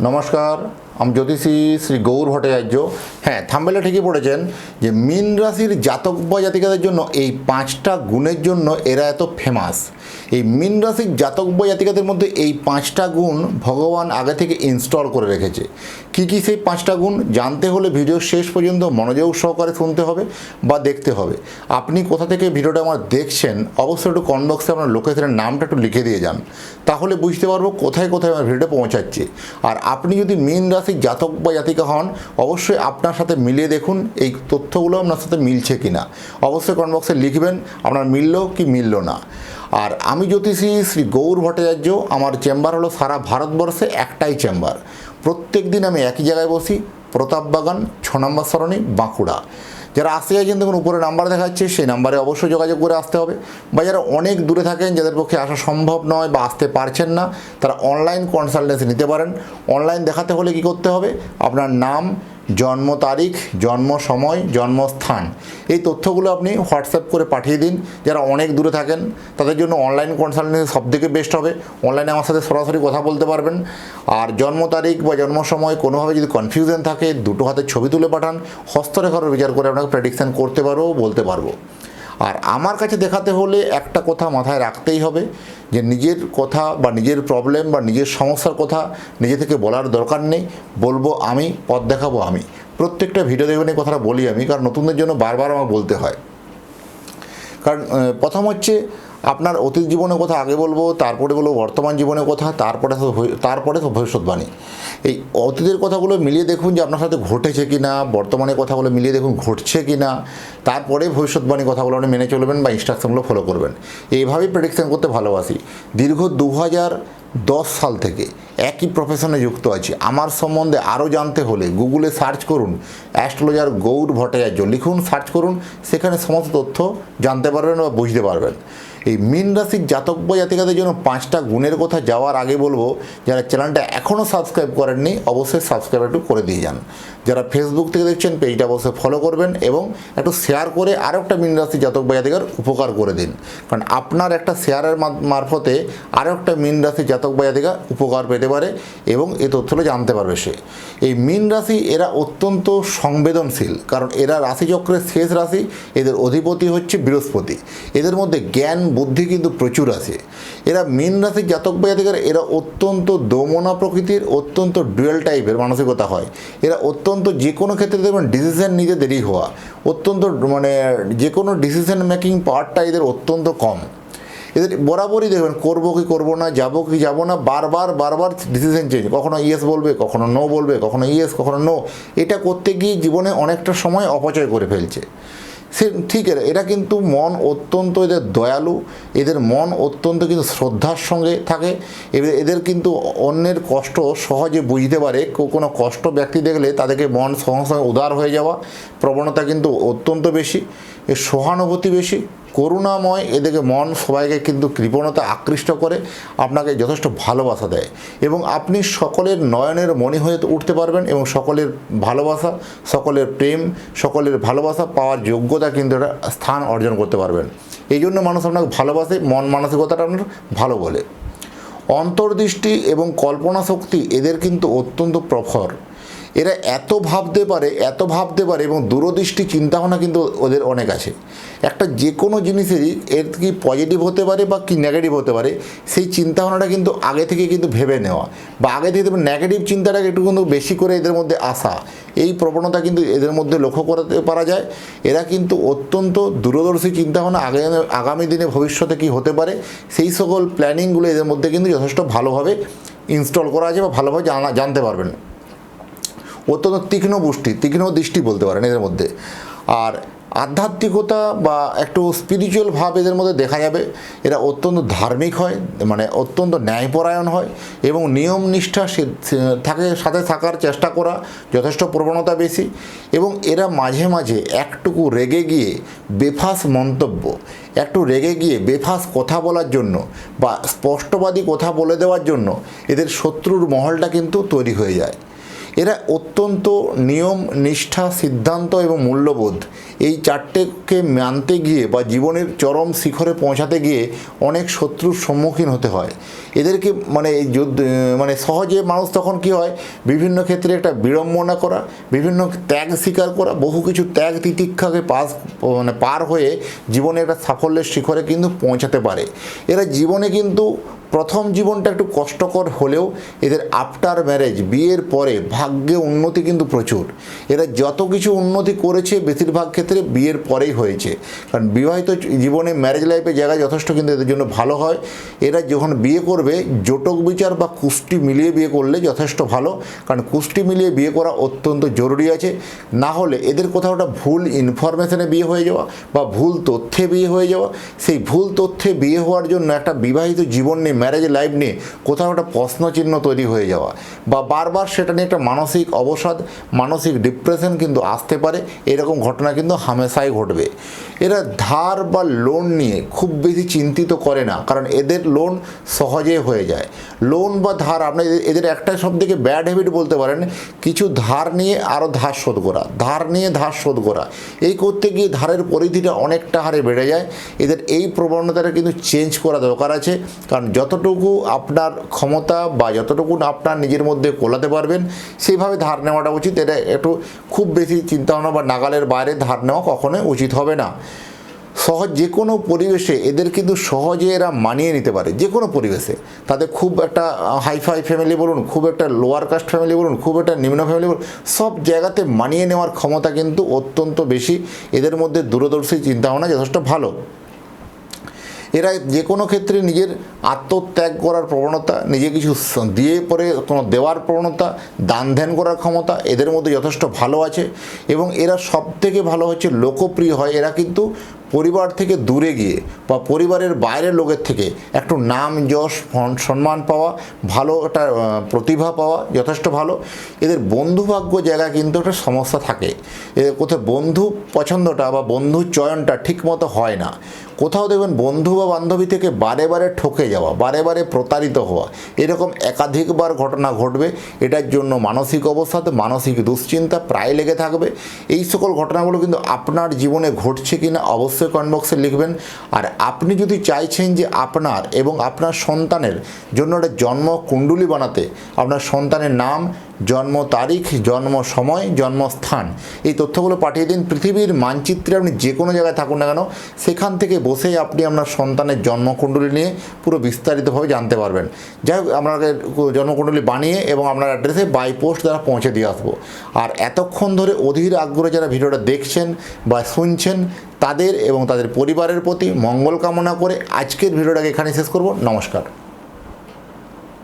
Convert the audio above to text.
নমস্কার, আমি জ্যোতিষী শ্রী গৌর ভট্টাচার্য। হ্যাঁ, থাম্বনেলে ঠিকই পড়েছেন যে মীন রাশির জাতক বা জাতিকাদের জন্য এই 5টা গুণের জন্য এরা এত ফেমাস। এই মীন রাশির জাতক বা জাতিকাদের মধ্যে এই 5টা গুণ ভগবান আগে থেকে ইনস্টল করে রেখেছে। কি কি সেই 5টা গুণ জানতে হলে ভিডিও শেষ পর্যন্ত মনোযোগ সহকারে শুনতে হবে বা দেখতে হবে। আপনি কোথা থেকে ভিডিওটা আমার দেখছেন অবশ্যই একটু কমেন্ট বক্সে আপনার লোকেশনের নামটা একটু লিখে দিয়ে যান, তাহলে বুঝতে পারবো কোথায় কোথায় আমার ভিডিওটা পৌঁছাচ্ছে। আর আপনি যদি মীন রাশির জাতক বা জাতিকা হন, অবশ্যই আপনার সাথে মিলিয়ে দেখুন এই তথ্যগুলো আপনার সাথে মিলছে কি না। অবশ্যই কমেন্ট বক্সে লিখবেন আপনার মিললো কি মিললো না। আর আমি জ্যোতিষী শ্রী গৌর ভট্টাচার্য, আমার চেম্বার হলো সারা ভারতবর্ষে একটাই চেম্বার। প্রত্যেক দিন আমি একই জায়গায় বসি, প্রতাপবাগান 6 নম্বর সরণি, বাঁকুড়া। যারা আসতে চাইছেন দেখুন উপরে নাম্বার দেখাচ্ছে, সেই নাম্বারে অবশ্যই যোগাযোগ করে আসতে হবে। বা যারা অনেক দূরে থাকেন, যাদের পক্ষে আসা সম্ভব নয় বা আসতে পারছেন না, তারা অনলাইন কনসালটেন্সি নিতে পারেন। অনলাইন দেখাতে হলে কি করতে হবে? আপনার নাম, জন্ম তারিখ, জন্ম সময়, জন্মস্থান, এই তথ্যগুলো আপনি হোয়াটসঅ্যাপ করে পাঠিয়ে দিন। যারা অনেক দূরে থাকেন তাদের জন্য অনলাইন কনসালটেন্সি সবথেকে বেস্ট হবে। অনলাইনে আমার সাথে সরাসরি কথা বলতে পারবেন। আর জন্ম তারিখ বা জন্ম সময় কোনোভাবে যদি কনফিউশন থাকে, দুটো হাতের ছবি তুলে পাঠান, হস্তরেখার বিচার করে আপনাকে প্রেডিকশান করতে পারবো, বলতে পারবো। আর আমার কাছে দেখাতে হলে একটা কথা মাথায় রাখতেই হবে যে নিজের কথা বা নিজের প্রবলেম বা নিজের সমস্যার কথা নিজে থেকে বলার দরকার নেই। বলবো আমি, পথ দেখাবো আমি। প্রত্যেকটা ভিডিও দেখবেন এই কথাটা বলি আমি, কারণ নতুনদের জন্য বারবার আমার বলতে হয়। কারণ প্রথম হচ্ছে আপনার অতীত জীবনের কথা আগে বলবো, তারপরে বলবো বর্তমান জীবনের কথা, তারপরে ভবিষ্যৎবাণী। এই অতীতের কথাগুলো মিলিয়ে দেখুন যে আপনার সাথে ঘটেছে কি না, বর্তমানের কথাগুলো মিলিয়ে দেখুন ঘটছে কি না, তারপরে ভবিষ্যৎবাণী কথাগুলো আপনি মেনে চলবেন বা ইনস্ট্রাকশনগুলো ফলো করবেন। এইভাবেই প্রেডিকশন করতে ভালোবাসি। দীর্ঘ 2010 সাল থেকে একই প্রফেশনে যুক্ত আছি। আমার সম্বন্ধে আরও জানতে হলে গুগলে সার্চ করুন অ্যাস্ট্রোলজার গৌর ভট্টাচার্য, লিখুন, সার্চ করুন, সেখানে সমস্ত তথ্য জানতে পারবেন বা বুঝতে পারবেন। এই মীন রাশির জাতক বা জাতিকাদের জন্য 5টা গুণের কথা যাওয়ার আগে বলবো, যারা চ্যানেলটা এখনও সাবস্ক্রাইব করেননি অবশ্যই সাবস্ক্রাইব একটু করে দিয়ে যান। যারা ফেসবুক থেকে দেখছেন পেজটা অবশ্যই ফলো করবেন এবং একটু শেয়ার করে আরও একটা মীন রাশির জাতক বা জাতিকার উপকার করে দিন। কারণ আপনার একটা শেয়ারের মারফতে আরও একটা মীন রাশির জাতক বা জাতিকা উপকার পেতে পারে এবং এই তথ্যটা জানতে পারবে সে। এই মীন রাশি এরা অত্যন্ত সংবেদনশীল, কারণ এরা রাশিচক্রের শেষ রাশি, এদের অধিপতি হচ্ছে বৃহস্পতি। এদের মধ্যে জ্ঞান বুদ্ধি কিন্তু প্রচুর আছে। এরা মীন রাশির জাতক বা জাতিকার, এরা অত্যন্ত দমনা প্রকৃতির, অত্যন্ত ডুয়েল টাইপের মানসিকতা হয়। এরা অত্যন্ত যে কোনো ক্ষেত্রে দেখবেন ডিসিশন নিতে দেরি হওয়া, অত্যন্ত যে কোনো ডিসিশন মেকিং পাওয়ারটা এদের অত্যন্ত কম। এদের বরাবরই দেখবেন করবো কি করবো না, যাবো কি যাবো না, বারবার ডিসিশন চেঞ্জ। কখনো ইয়েস বলবে, কখনো নো বলবে, কখনো ইয়েস, কখনো নো। এটা করতে গিয়ে জীবনে অনেকটা সময় অপচয় করে ফেলছে সে। ঠিক, এরা কিন্তু মন অত্যন্ত এদের দয়ালু, এদের মন অত্যন্ত কিন্তু শ্রদ্ধার সঙ্গে থাকে। এদের কিন্তু অন্যের কষ্ট সহজে বুঝতে পারে। কোনো কষ্ট ব্যক্তি দেখলে তাদেরকে মন সঙ্গে সঙ্গে উদার হয়ে যাওয়া প্রবণতা কিন্তু অত্যন্ত বেশি। এর সহানুভূতি বেশি, করুণাময়। এদেরকে মন সবাইকে কিন্তু কৃপণতা আকৃষ্ট করে, আপনাকে যথেষ্ট ভালোবাসা দেয় এবং আপনি সকলের নয়নের মণি হয়ে উঠতে পারবেন এবং সকলের ভালোবাসা, সকলের প্রেম, সকলের ভালোবাসা পাওয়ার যোগ্যতা কিন্তু একটা স্থান অর্জন করতে পারবেন। এই জন্য মানুষ আপনাকে ভালোবাসে, মন মানসিকতাটা আপনার ভালো বলে। অন্তর্দৃষ্টি এবং কল্পনা শক্তি এদের কিন্তু অত্যন্ত প্রখর। এরা এত ভাবতে পারে এবং দূরদৃষ্টি চিন্তাভাবনা কিন্তু ওদের অনেক আছে। একটা যে কোনো জিনিসেরই এর কি পজিটিভ হতে পারে বা কি নেগেটিভ হতে পারে, সেই চিন্তাভাবনাটা কিন্তু আগে থেকে কিন্তু ভেবে নেওয়া বা আগে থেকে নেগেটিভ চিন্তাটাকে একটু কিন্তু বেশি করে এদের মধ্যে আসা, এই প্রবণতা কিন্তু এদের মধ্যে লক্ষ্য করতে পারা যায়। এরা কিন্তু অত্যন্ত দূরদর্শী চিন্তাভাবনা, আগামী দিনে ভবিষ্যতে কি হতে পারে সেই সকল প্ল্যানিংগুলো এদের মধ্যে কিন্তু যথেষ্ট ভালোভাবে ইনস্টল করা আছে বা ভালোভাবে জানতে পারবেন। অত্যন্ত তীক্ষ্ণ দৃষ্টি বলতে পারেন এদের মধ্যে। আর আধ্যাত্মিকতা বা একটু স্পিরিচুয়াল ভাব এদের মধ্যে দেখা যাবে। এরা অত্যন্ত ধার্মিক হয়, অত্যন্ত ন্যায়পরায়ণ হয় এবং নিয়ম নিষ্ঠা সাথে থাকার চেষ্টা করা যথেষ্ট প্রবণতা বেশি। এবং এরা মাঝে মাঝে একটুকু রেগে গিয়ে বেফাঁস মন্তব্য, একটু রেগে গিয়ে বেফাঁস কথা বলার জন্য বা স্পষ্টবাদী কথা বলে দেওয়ার জন্য এদের শত্রুর মহলটা কিন্তু তৈরি হয়ে যায়। এরা অত্যন্ত নিয়ম, নিষ্ঠা, সিদ্ধান্ত এবং মূল্যবোধ এই চারটেকে মানতে গিয়ে বা জীবনের চরম শিখরে পৌঁছাতে গিয়ে অনেক শত্রুর সম্মুখীন হতে হয়। এদেরকে মানে এই যুদ্ধ মানে সহজে মানুষ তখন কি হয়, বিভিন্ন ক্ষেত্রে একটা বিড়ম্বনা করা, বিভিন্ন ত্যাগ স্বীকার করা, বহু কিছু ত্যাগ তিতিক্ষাকে পার হয়ে জীবনে একটা সাফল্যের শিখরে কিন্তু পৌঁছাতে পারে। এরা জীবনে কিন্তু প্রথম জীবনটা একটু কষ্টকর হলেও এদের আফটার ম্যারেজ, বিয়ের পরে ভাগ্যে উন্নতি কিন্তু প্রচুর। এরা যত কিছু উন্নতি করেছে বেশিরভাগ ক্ষেত্রে বিয়ের পরেই হয়েছে, কারণ বিবাহিত জীবনে ম্যারেজ লাইফের জায়গায় যথেষ্ট কিন্তু এদের জন্য ভালো হয়। এরা যখন বিয়ে করবে জটক বিচার বা কুষ্টি মিলিয়ে বিয়ে করলে যথেষ্ট ভালো, কারণ কুষ্টি মিলিয়ে বিয়ে করা অত্যন্ত জরুরি আছে। না হলে এদের কোথাও একটা ভুল ইনফরমেশনে বিয়ে হয়ে যাওয়া বা ভুল তথ্যে বিয়ে হয়ে যাওয়া, সেই ভুল তথ্যে বিয়ে হওয়ার জন্য একটা বিবাহিত জীবন নিয়ে, ম্যারেজ লাইফ নিয়ে কোথাও একটা প্রশ্নচিহ্ন তৈরি হয়ে যাওয়া বা বারবার সেটা নিয়ে একটা মানসিক অবসাদ, মানসিক ডিপ্রেশন কিন্তু আসতে পারে। এরকম ঘটনা কিন্তু হামেশাই ঘটবে। এরা ধার বা লোন নিয়ে খুব বেশি চিন্তিত করে না, কারণ এদের লোন সহজে হয়ে যায়। লোন বা ধার, আপনার এদের একটা সব থেকে ব্যাড হ্যাবিট বলতে পারেন, কিছু ধার নিয়ে আরও ধার শোধ করা, ধার নিয়ে ধার শোধ করা, এই করতে গিয়ে ধারের পরিধিটা অনেকটা হারে বেড়ে যায়। এদের এই প্রবণতাটা কিন্তু চেঞ্জ করা দরকার আছে, কারণ যতটুকু আপনার ক্ষমতা বা যতটুকু আপনার নিজের মধ্যে কোলাতে পারবেন সেইভাবে ধার নেওয়াটা উচিত। এটা একটু খুব বেশি চিন্তাভাবনা বা নাগালের বাইরে ধার নেওয়া কখনোই উচিত হবে না। যে কোনো পরিবেশে এদের কিন্তু সহজে এরা মানিয়ে নিতে পারে, যে কোনো পরিবেশে। তাদের খুব একটা হাইফাই ফ্যামিলি বলুন, খুব একটা লোয়ার কাস্ট ফ্যামিলি বলুন, খুব একটা নিম্ন ফ্যামিলি বলুন, সব জায়গাতে মানিয়ে নেওয়ার ক্ষমতা কিন্তু অত্যন্ত বেশি। এদের মধ্যে দূরদর্শী চিন্তাভাবনা যথেষ্ট ভালো। এরা যে কোনো ক্ষেত্রে নিজের আত্মত্যাগ করার প্রবণতা, নিজে কিছু দিয়ে পরে কোনো দেওয়ার প্রবণতা, দান ধ্যান করার ক্ষমতা এদের মধ্যে যথেষ্ট ভালো আছে। এবং এরা সবথেকে ভালো হচ্ছে লোকপ্রিয় হয়। এরা কিন্তু পরিবার থেকে দূরে গিয়ে বা পরিবারের বাইরের লোকের থেকে একটু নাম যশ সম্মান পাওয়া, ভালো একটা প্রতিভা পাওয়া যথেষ্ট ভালো। এদের বন্ধুভাগ্য জায়গা কিন্তু একটা সমস্যা থাকে। এদের কোথাও বন্ধু পছন্দটা বা বন্ধু চয়নটা ঠিকমতো হয় না। কোথাও দেখবেন বন্ধু বা বান্ধবী থেকে বারে বারে ঠকে যাওয়া, বারে বারে প্রতারিত হওয়া, এরকম একাধিকবার ঘটনা ঘটবে। এটার জন্য মানসিক অবসাদ, মানসিক দুশ্চিন্তা প্রায় লেগে থাকবে। এই সকল ঘটনাগুলো কিন্তু আপনার জীবনে ঘটছে কিনা অবশ্যই কমেন্ট বক্সে লিখবেন। আর আপনি যদি চাইছেন যে আপনার এবং আপনার সন্তানের জন্য একটা জন্ম কুণ্ডলী বানাতে, আপনার সন্তানের নাম, জন্ম তারিখ, জন্ম সময়, জন্মস্থান, এই তথ্যগুলো পাঠিয়ে দিন। পৃথিবীর মানচিত্রে আপনি যে কোনো জায়গায় থাকুন না কেন, সেখান থেকে বসেই আপনি আপনার সন্তানের জন্মকুণ্ডলী নিয়ে পুরো বিস্তারিতভাবে জানতে পারবেন। যাই হোক, আপনাকে জন্মকুণ্ডলী বানিয়ে এবং আপনার অ্যাড্রেসে বাই পোস্ট দ্বারা পৌঁছে দিয়ে আসবো। আর এতক্ষণ ধরে অধীর আগ্রহে যারা ভিডিওটা দেখছেন বা শুনছেন, তাদের এবং তাদের পরিবারের প্রতি মঙ্গল কামনা করে আজকের ভিডিওটাকে এখানে শেষ করব। নমস্কার।